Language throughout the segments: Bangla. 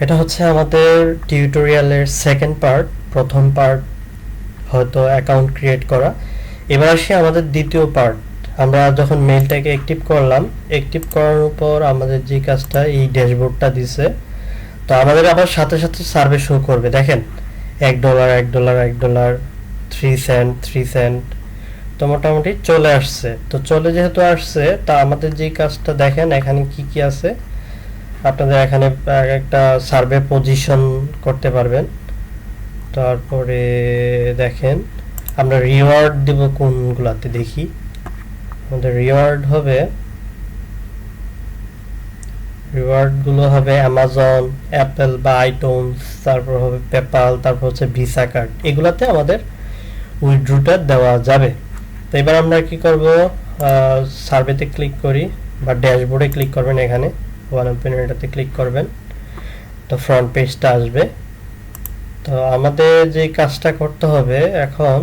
এটা হচ্ছে আমাদের টিউটোরিয়ালের সেকেন্ড পার্ট। প্রথম পার্ট হয়তো অ্যাকাউন্ট ক্রিয়েট করা। এবার আসি আমাদের দ্বিতীয় পার্ট। আমরা যখন মেইলটাকে অ্যাক্টিভ করলাম, অ্যাক্টিভ করার পর আমাদের যে কাজটা, এই ড্যাশবোর্ডটা দিছে। তো আমাদের আবার সাথে সাথে সার্ভে শো করবে। দেখেন $1, $1, $1, 3 সেন্ট, 3 সেন্ট। তো মোটামুটি চলে আসছে। তো চলে যেহেতু আসছে, তা আমাদের যে কাজটা দেখেন এখানে কি কি আছে। আপনাদের এখানে একটা সার্ভে পজিশন করতে পারবেন। তারপরে দেখেন আমরা রিওয়ার্ড দেব কোনগুলাতে, দেখি। আমাদের রিওয়ার্ডগুলো হবে অ্যামাজন, অ্যাপেল বা আইটিউনস, তারপর হবে পেপাল, তারপর হচ্ছে ভিসা কার্ড। এগুলাতে আমাদের উইথড্রটা দেওয়া যাবে। তো এবার আমরা কি করব, সার্ভেতে ক্লিক করি বা ড্যাশবোর্ডে ক্লিক করবেন। এখানে ওয়ান ওপেন এটাতে ক্লিক করবেন, তো ফ্রন্ট পেজটা আসবে। তো আমাদের যে কাজটা করতে হবে এখন,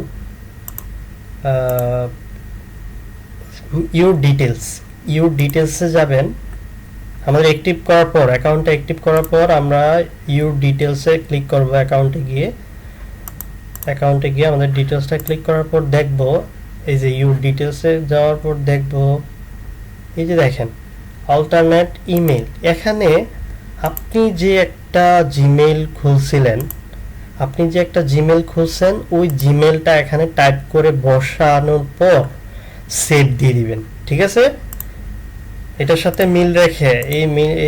ইউর ডিটেলসে যাবেন। আমাদের অ্যাক্টিভ করার পর, অ্যাকাউন্টটা অ্যাক্টিভ করার পর আমরা ইউর ডিটেলসে ক্লিক করব। অ্যাকাউন্টে গিয়ে আমাদের ডিটেলসটা ক্লিক করার পর দেখব, এই যে ইউর ডিটেলসে যাওয়ার পর দেখব, এই যে দেখেন অল্টারনেট ইমেল। এখানে আপনি যে একটা জিমেইল খুলছিলেন, ওই জিমেলটা এখানে টাইপ করে বসানোর পর সেভ দিয়ে দিবেন। ঠিক আছে? এটার সাথে মিল রেখে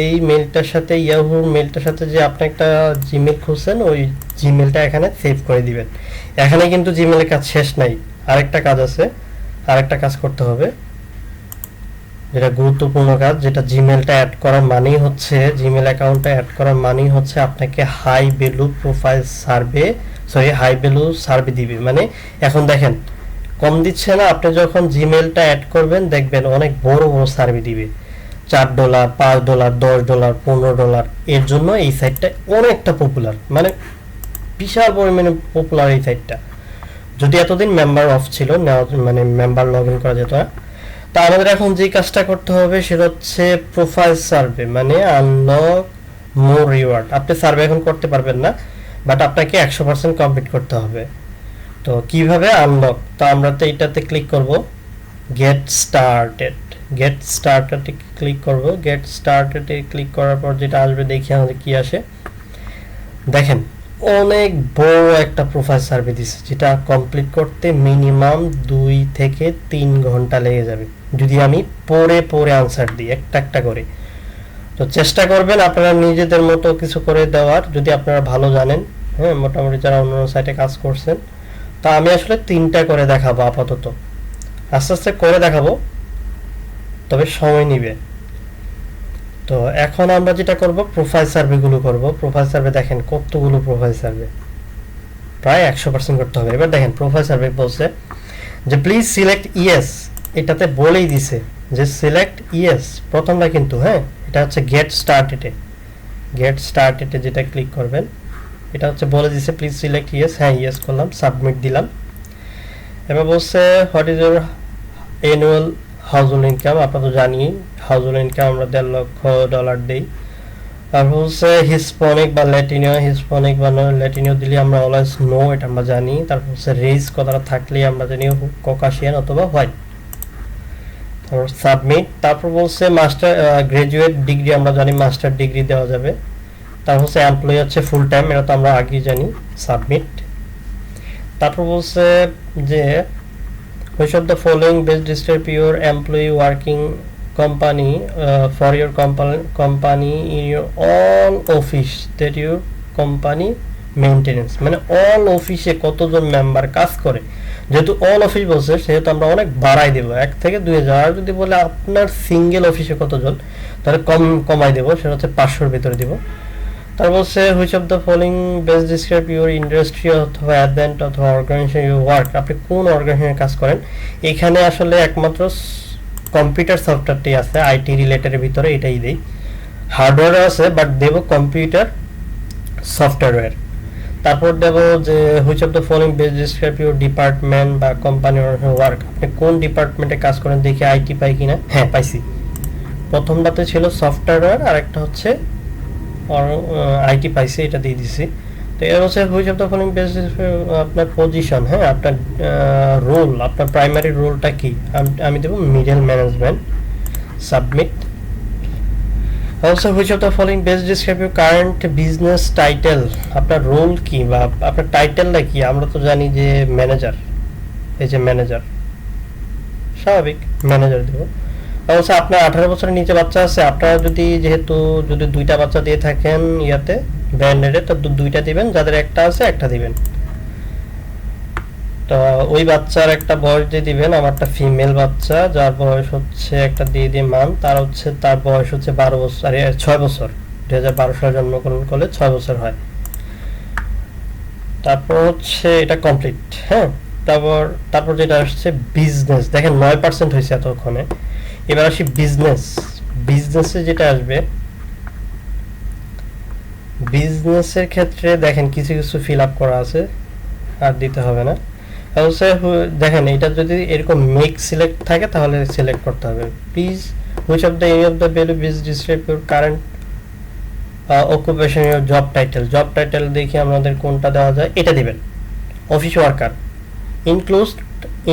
এই মেলটার সাথে, ইয়াহুর মেলটার সাথে যে আপনি একটা জিমেল খুলছেন, ওই জিমেলটা এখানে সেভ করে দিবেন। এখানে কিন্তু জিমেলের কাজ শেষ নাই, আরেকটা কাজ আছে, আরেকটা কাজ করতে হবে, যেটা গুরুত্বপূর্ণ কাজ। যেটা জিমেলটা অ্যাড করার মানেই হচ্ছে, জিমেল অ্যাকাউন্টটা অ্যাড করার মানেই হচ্ছে আপনাকে হাই ভ্যালু সার্ভে দিবে। মানে এখন দেখেন কম দিচ্ছে না, আপনি যখন জিমেলটা অ্যাড করবেন দেখবেন অনেক বড় বড় সার্ভে দিবে, $4, $5, $10, $15। এর জন্য এই সাইটটা অনেকটা পপুলার, মানে বিশাল পরিমাণে পপুলার এই সাইটটা। যদি এতদিন মেম্বার অফ ছিল, মানে মেম্বার লগ ইন করা যেত না। তা আমাদের এখন যে কাজটা করতে হবে সেটা হচ্ছে প্রোফাইল সার্ভে, মানে আনলক মোর রিওয়ার্ড। আপনি সার্ভে এখন করতে পারবেন না, বাট আপনাকে 100% কমপ্লিট করতে হবে। তো কিভাবে আনলক, তো আমরা তো এইটাতে ক্লিক করব, গেট স্টার্টেড ক্লিক করব। গেট স্টার্টেডে ক্লিক করার পর যেটা আসবে দেখি আমাদের কি আসে। দেখেন অনেক বড় একটা প্রোফাইল সার্ভে দিচ্ছে, যেটা কমপ্লিট করতে মিনিমাম 2 থেকে 3 ঘন্টা লেগে যাবে যদি আমি পড়ে আনসার দিই একটা একটা করে। তো চেষ্টা করবেন আপনারা নিজেদের মতো কিছু করে দেওয়ার, যদি আপনারা ভালো জানেন। হ্যাঁ, মোটামুটি যারা অন্য সাইটে কাজ করছেন। তা আমি আসলে 3টা করে দেখাবো আপাতত, আস্তে আস্তে করে দেখাবো, তবে সময় নিবে। তো এখন আমরা যেটা করব, প্রোফাইল সার্ভেগুলো করব। প্রোফাইল সার্ভে দেখেন কতগুলো প্রোফাইল সার্ভে, প্রায় 100% করতে হবে। এবার দেখেন প্রোফাইল সার্ভে বলছে যে প্লিজ সিলেক্ট ইয়েস। এটাতে বলেই দিছে যে সিলেক্ট ইয়েস প্রথমটা, কিন্তু হ্যাঁ এটা হচ্ছে গেট স্টার্টেডে যেটা ক্লিক করবেন, এটা হচ্ছে বলে দিছে প্লিজ সিলেক্ট ইয়েস। হ্যাঁ, ইয়েস করলাম, সাবমিট দিলাম। এবার বলছে what is your annual household income. আপনারা তো জানি হাউজহোল্ড ইনকাম আমরা $1,00,000 দিই। তারপর হচ্ছে হিস্পানিক বা ল্যাটিনীয় দিলে আমরা অলওয়েজ নো, এটা আমরা জানি। তারপর হচ্ছে রেস কথাটা থাকলে আমরা জানি ককাশিয়ান অথবা হোয়াইট। তারপর সাবমিট। তারপর বলছে মাস্টার গ্রাজুয়েট ডিগ্রি, আমরা জানি মাস্টার ডিগ্রি দেওয়া যাবে। তারপর হচ্ছে এমপ্লয়ি হচ্ছে ফুল টাইম, এটা তো আমরা আগেই জানি। সাবমিট। তারপর বলছে যে which of the following best describe your employee working company for your company in your all office that your company maintenance, মানে অল অফিসে কতজন মেম্বার কাজ করে। যেহেতু অল অফিস বলছে সেহেতু আমরা অনেক বাড়াই দেবো, 1 থেকে 2,000। যদি বলে আপনার সিঙ্গেল অফিসে কতজন, তাহলে কমাই দেবো, সেটা হচ্ছে 500-র ভিতরে দিব। তারপর হচ্ছে which of the following best describe your industry অথবা অ্যাডভেন্ট অথবা অর্গানাইজেশন ইউ ওয়ার্ক। আপনি কোন অর্গানাইজেশনে কাজ করেন। এখানে আসলে একমাত্র কম্পিউটার সফটওয়্যারটি আছে আইটি রিলেটেডের ভিতরে, এটাই দেই। হার্ডওয়্যারও আছে, বাট দেব কম্পিউটার সফটওয়্যার। তারপর দেব যে which of the following best describe your department বা কোম্পানি ওয়ার্ক। আপনি কোন ডিপার্টমেন্টে কাজ করেন, দেখি আইটি পাই কিনা। হ্যাঁ, পাইছি। প্রথমটাতে ছিল সফটওয়্যার, আর একটা হচ্ছে আইটি পাইছে, এটা দিয়ে দিছি। তো এর হচ্ছে which of the following best আপনার পজিশন, হ্যাঁ আপনার রোল, আপনার প্রাইমারি রোলটা কি, আমি দেবো middle management, submit. Also which of the following best describe your current business title, আপনার রোল কি বা আপনার টাইটেলটা কি, আমরা তো জানি যে ম্যানেজার, এই যে ম্যানেজার, স্বাভাবিক ম্যানেজার দেবো। অবশ্য আপনার 18 বছরের নিচে বাচ্চা আছে, আপনারা যেহেতু যদি 2টা বাচ্চা দিয়ে থাকেন ইয়াতে ব্যান্ডেডে, তো 2টা দিবেন, যাদের একটা আছে একটা দিবেন। তো ওই বাচ্চার একটা বয়স দিয়ে দিবেন, আমারটা ফিমেল বাচ্চা, যার বয়স হচ্ছে একটা দিয়ে মান, তার বয়স হচ্ছে 12 বছর, 6 বছর, 2012 সালে জন্মগ্রহণ করলে 6 বছর হয়। তারপর হচ্ছে এটা কমপ্লিট, হ্যাঁ। তারপর যেটা আসছে বিজনেস, দেখেন 9% হয়েছে এতক্ষণে। এবার আসি বিজনেসে যেটা আসবে, বিজনেসের ক্ষেত্রে দেখেন কিছু ফিল আপ করা আছে, আর দিতে হবে না। দেখেন এটা যদি এরকম মেক সিলেক্ট থাকে তাহলে সিলেক্ট করতে হবে। Please which of the any of the value best describe your current occupation, your job title দেখি আমাদের কোনটা দেওয়া যায়, এটা দিবেন। Office worker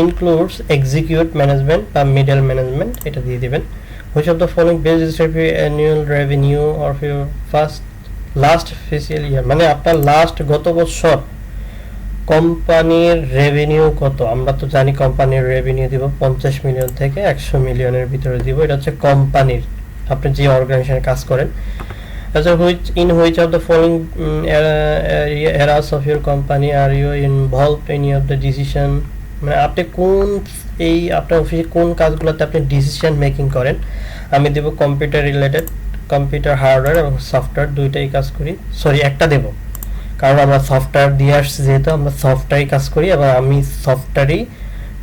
includes execute management বা মিডল ম্যানেজমেন্ট, এটা দিয়ে দিবেন। Which of the following best describe your annual revenue of your last fiscal year, মানে আপনার গত বছর কোম্পানির রেভিনিউ কত, আমরা তো জানি কোম্পানির রেভিনিউ দিব 50 মিলিয়ন থেকে 100 মিলিয়নের ভিতরে দিব, এটা হচ্ছে কোম্পানির, আপনি যে অর্গানাইজেশনে কাজ করেন। In which of the following eras of your company are you involved any of the decision, মানে আপনি আপনার অফিসে কোন কাজগুলোতে আপনি ডিসিশন মেকিং করেন। আমি দেব কম্পিউটার হার্ডওয়্যার এবং সফটওয়্যার, দুইটাই কাজ করি, একটা দেব কারণ আমরা সফটওয়্যার দিয়ে আসছি, যেহেতু আমরা সফটওয়্যারই কাজ করি এবং আমি সফটওয়্যারই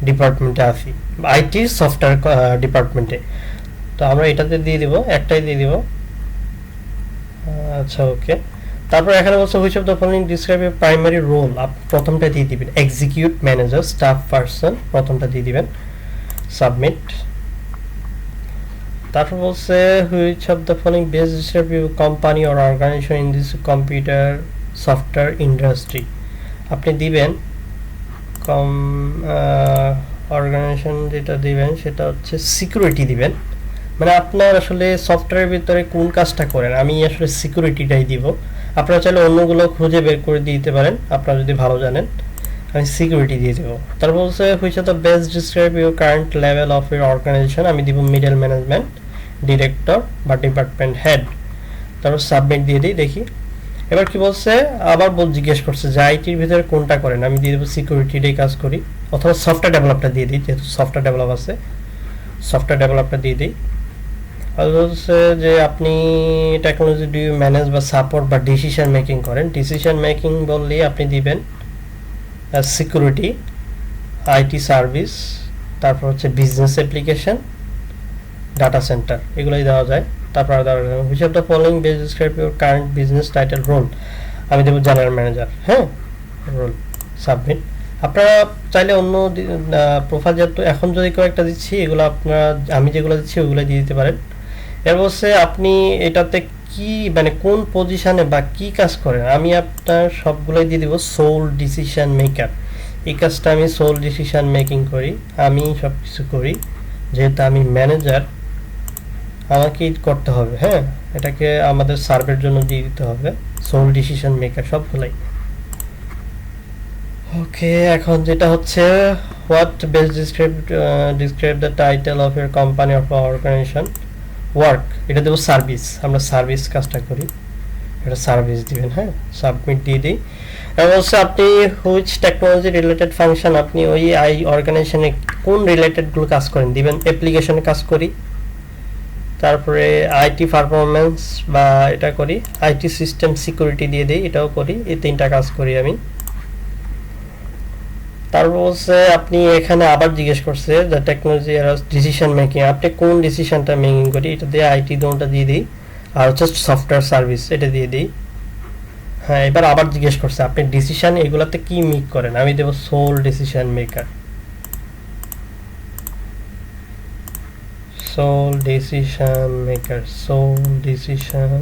ডিপার্টমেন্টে আছি, আইটি সফটওয়্যার ডিপার্টমেন্টে। তো আমরা এটাতে দিয়ে দিব, একটাই দিয়ে দিব। আচ্ছা ওকে। তারপর এখানে বলছে which of the following describe your primary role, প্রথমটা দিয়ে দিবেন, এক্সিকিউট ম্যানেজার স্টাফ পারসন, প্রথমটা দিয়ে দিবেন, সাবমিট। তারপর বলছে which of the following best describe your company or organization in this computer software industry, আপনি দিবেন অর্গানাইজেশন, যেটা দিবেন সেটা হচ্ছে সিকিউরিটি দিবেন, মানে আপনার আসলে সফটওয়্যারের ভিতরে কোন কাজটা করেন, আমি আসলে সিকিউরিটিটাই দিব। আপনারা চাইলে অন্যগুলো খুঁজে বের করে দিতে পারেন, আপনারা যদি ভালো জানেন। আমি সিকিউরিটি দিয়ে দেবো। তারপর বলছে which of the best describe your current level of your organization, আমি দিব মিডল ম্যানেজমেন্ট, ডিরেক্টর বা ডিপার্টমেন্ট হেড। তারপর সাবমিট দিয়ে দিই, দেখি এবার কি বলছে, আবার জিজ্ঞেস করছে যে আইটির ভিতরে কোনটা করেন, আমি দিয়ে দেবো সিকিউরিটিটাই কাজ করি, অথবা সফটওয়্যার ডেভেলপটা দিয়ে দিই, যেহেতু সফটওয়্যার ডেভেলপ আছে সফটওয়্যার ডেভেলপটা দিয়ে দিই। আর হচ্ছে যে আপনি টেকনোলজি ডু ইউ ম্যানেজ বা সাপোর্ট বা ডিসিশন মেকিং করেন, ডিসিশন মেকিং বললেই আপনি দিবেন সিকিউরিটি, আইটি সার্ভিস, তারপর হচ্ছে বিজনেস অ্যাপ্লিকেশন, ডাটা সেন্টার, এগুলোই দেওয়া যায়। তারপর which of the following best describe your current business title role, আমি দেবো জেনারেল ম্যানেজার, হ্যাঁ রোল, সাবমিট। আপনারা চাইলে অন্য প্রোফাইল, যেহেতু এখন যদি কেউ একটা দিচ্ছি, এগুলো আপনারা আমি যেগুলো দিচ্ছি ওগুলো দিয়ে দিতে পারেন। এর বলছে আপনি এটাতে কি মানে কোন পজিশনে বা কি কাজ করেন, আমি আপনার সবগুলোই দিয়ে দিব সোল ডিসিশন মেকার, এই কাজটা আমি সোল ডিসিশন মেকিং করি, আমি সব কিছু করি, যেহেতু আমি ম্যানেজার আমাকেই করতে হবে, হ্যাঁ এটাকে আমাদের সার্ভের জন্য দিয়ে দিতে হবে, সোল ডিসিশন মেকার সবগুলাই। ওকে, এখন যেটা হচ্ছে what best describe the title of your company of organization, work, এটা দেবো সার্ভিস, আমরা সার্ভিস কাজটা করি, এটা সার্ভিস দিবেন, হ্যাঁ সাবমিট দিয়ে দিই। এবং হচ্ছে আপনি হুইচ টেকনোলজি রিলেটেড ফাংশন, আপনি ওই অর্গানাইজেশনে কোন রিলেটেডগুলো কাজ করেন দিবেন, অ্যাপ্লিকেশনে কাজ করি, তারপরে আইটি পারফরমেন্স বা এটা করি, আইটি সিস্টেম সিকিউরিটি দিয়ে দিই, এটাও করি, এই 3টা কাজ করি আমি। তারপর হচ্ছে আপনি এখানে আবার জিজ্ঞেস করছে যে টেকনোলজি ডিসিশন মেকিং, আপনি কোন ডিসিশনটা মেকিং করি, এটা দিয়ে আইটি দোনটা দিয়ে দিই, আর হচ্ছে সফটওয়্যার সার্ভিস এটা দিয়ে দিই। হ্যাঁ এবার আবার জিজ্ঞেস করছে আপনি ডিসিশন এগুলাতে কি মেক করেন, আমি দেবো sole decision maker, sole decision maker, sole decision